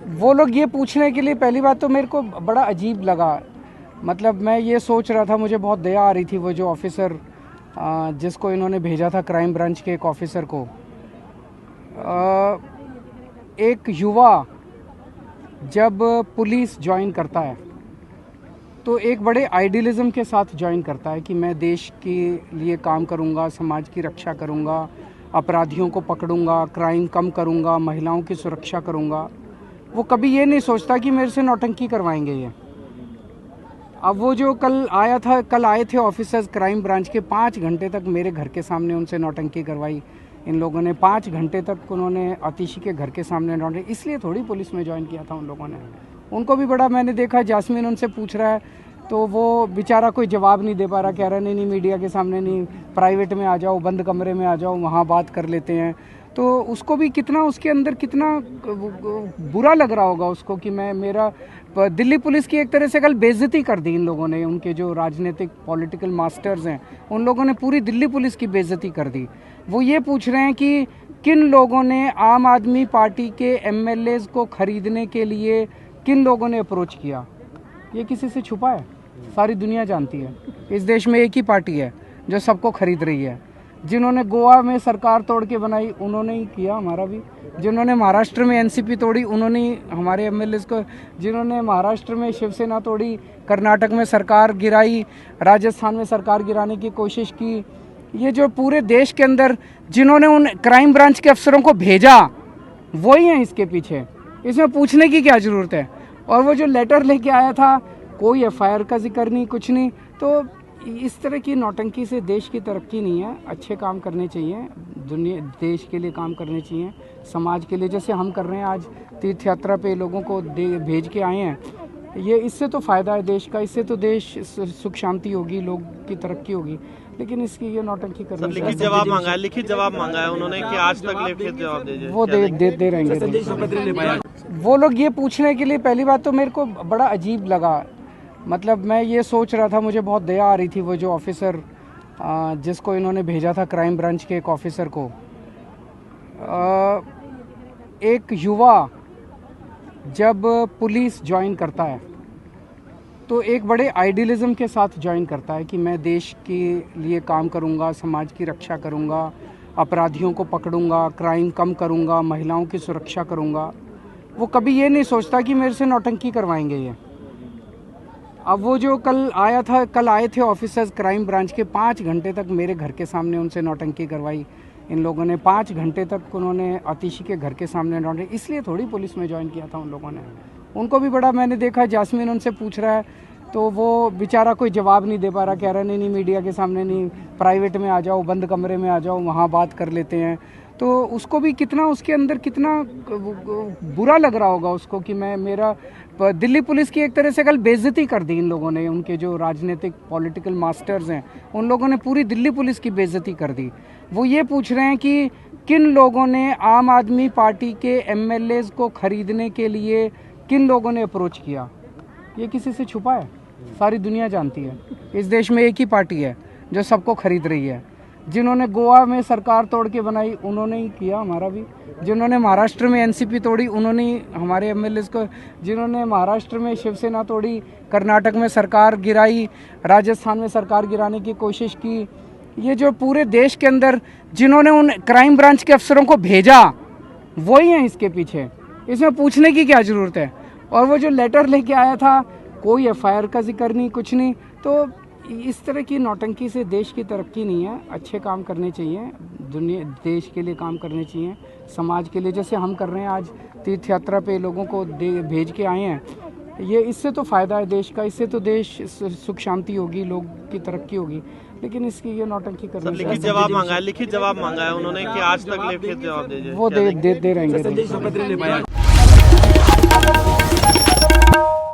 वो लोग ये पूछने के लिए पहली बात तो मेरे को बड़ा अजीब लगा। मतलब मैं ये सोच रहा था, मुझे बहुत दया आ रही थी वो जो ऑफिसर जिसको इन्होंने भेजा था, क्राइम ब्रांच के एक ऑफिसर को। एक युवा जब पुलिस ज्वाइन करता है तो एक बड़े आइडियलिज्म के साथ ज्वाइन करता है कि मैं देश के लिए काम करूंगा, समाज की रक्षा करूंगा, अपराधियों को पकड़ूंगा, क्राइम कम करूंगा, महिलाओं की सुरक्षा करूंगा। वो कभी ये नहीं सोचता कि मेरे से नौटंकी करवाएंगे ये। अब वो जो कल आए थे ऑफिसर्स क्राइम ब्रांच के, 5 घंटे तक मेरे घर के सामने उनसे नौटंकी करवाई इन लोगों ने। 5 घंटे तक उन्होंने आतिशी के घर के सामने नौटंकी, इसलिए थोड़ी पुलिस में ज्वाइन किया था उन लोगों ने। उनको भी बड़ा, मैंने देखा जास्मीन उनसे पूछ रहा है तो वो बेचारा कोई जवाब नहीं दे पा रहा, कह रहा नहीं मीडिया के सामने नहीं, प्राइवेट में आ जाओ, बंद कमरे में आ जाओ, वहाँ बात कर लेते हैं। तो उसको भी कितना, उसके अंदर कितना बुरा लग रहा होगा उसको कि मेरा दिल्ली पुलिस की एक तरह से कल बेइज्जती कर दी इन लोगों ने। उनके जो राजनीतिक पॉलिटिकल मास्टर्स हैं उन लोगों ने पूरी दिल्ली पुलिस की बेइज्जती कर दी। वो ये पूछ रहे हैं कि किन लोगों ने आम आदमी पार्टी के एमएलएज को खरीदने के लिए किन लोगों ने अप्रोच किया। ये किसी से छुपा है? सारी दुनिया जानती है। इस देश में एक ही पार्टी है जो सबको खरीद रही है। जिन्होंने गोवा में सरकार तोड़ के बनाई उन्होंने ही किया, हमारा भी। जिन्होंने महाराष्ट्र में एनसीपी तोड़ी उन्होंने ही हमारे एमएलएस को। जिन्होंने महाराष्ट्र में शिवसेना तोड़ी, कर्नाटक में सरकार गिराई, राजस्थान में सरकार गिराने की कोशिश की, ये जो पूरे देश के अंदर जिन्होंने उन क्राइम ब्रांच के अफसरों को भेजा वही हैं इसके पीछे। इसमें पूछने की क्या ज़रूरत है? और वो जो लेटर लेके आया था, कोई एफआईआर का जिक्र नहीं, कुछ नहीं। तो इस तरह की नौटंकी से देश की तरक्की नहीं है। अच्छे काम करने चाहिए, दुनिया देश के लिए काम करने चाहिए, समाज के लिए, जैसे हम कर रहे हैं। आज तीर्थ यात्रा पे लोगों को भेज के आए हैं। ये इससे तो फ़ायदा है देश का, इससे तो देश सुख शांति होगी, लोग की तरक्की होगी। लेकिन इसकी ये नौटंकी करने से लिखित जवाब मांगा है उन्होंने कि आज तक लिखित जवाब दीजिए। वो दे रहेंगे। वो लोग ये पूछने के लिए पहली बात तो मेरे को बड़ा अजीब लगा। मतलब मैं ये सोच रहा था, मुझे बहुत दया आ रही थी वो जो ऑफिसर जिसको इन्होंने भेजा था, क्राइम ब्रांच के एक ऑफिसर को। एक युवा जब पुलिस ज्वाइन करता है तो एक बड़े आइडियलिज्म के साथ ज्वाइन करता है कि मैं देश के लिए काम करूंगा, समाज की रक्षा करूंगा, अपराधियों को पकड़ूंगा, क्राइम कम करूंगा, महिलाओं की सुरक्षा करूंगा। वो कभी ये नहीं सोचता कि मेरे से नौटंकी करवाएंगे ये। अब वो जो कल आए थे ऑफिसर्स क्राइम ब्रांच के, 5 घंटे तक मेरे घर के सामने उनसे नौटंकी करवाई इन लोगों ने। 5 घंटे तक उन्होंने आतिशी के घर के सामने नौटंकी, इसलिए थोड़ी पुलिस में ज्वाइन किया था उन लोगों ने। उनको भी बड़ा, मैंने देखा जास्मीन उनसे पूछ रहा है तो वो बेचारा कोई जवाब नहीं दे पा रहा, कह रहा नहीं मीडिया के सामने नहीं, प्राइवेट में आ जाओ, बंद कमरे में आ जाओ, वहाँ बात कर लेते हैं। तो उसको भी कितना, उसके अंदर कितना बुरा लग रहा होगा उसको कि मेरा दिल्ली पुलिस की एक तरह से कल बेइज्जती कर दी इन लोगों ने। उनके जो राजनीतिक पॉलिटिकल मास्टर्स हैं उन लोगों ने पूरी दिल्ली पुलिस की बेइज्जती कर दी। वो ये पूछ रहे हैं कि किन लोगों ने आम आदमी पार्टी के एमएलएज को खरीदने के लिए किन लोगों ने अप्रोच किया। ये किसी से छुपा है? सारी दुनिया जानती है। इस देश में एक ही पार्टी है जो सबको खरीद रही है। जिन्होंने गोवा में सरकार तोड़ के बनाई उन्होंने ही किया, हमारा भी। जिन्होंने महाराष्ट्र में एनसीपी तोड़ी उन्होंने ही हमारे एमएलएस को। जिन्होंने महाराष्ट्र में शिवसेना तोड़ी, कर्नाटक में सरकार गिराई, राजस्थान में सरकार गिराने की कोशिश की, ये जो पूरे देश के अंदर जिन्होंने उन क्राइम ब्रांच के अफसरों को भेजा वही हैं इसके पीछे। इसमें पूछने की क्या ज़रूरत है? और वो जो लेटर लेके आया था, कोई एफआईआर का जिक्र नहीं, कुछ नहीं। तो इस तरह की नौटंकी से देश की तरक्की नहीं है। अच्छे काम करने चाहिए, दुनिया देश के लिए काम करने चाहिए, समाज के लिए, जैसे हम कर रहे हैं। आज तीर्थ यात्रा पे लोगों को भेज के आए हैं। ये इससे तो फ़ायदा है देश का, इससे तो देश सुख शांति होगी, लोग की तरक्की होगी। लेकिन इसकी ये नौटंकी करने से लिखित जवाब मांगा है उन्होंने कि आज तक लिखित जवाब दीजिए। वो दे रहेंगे।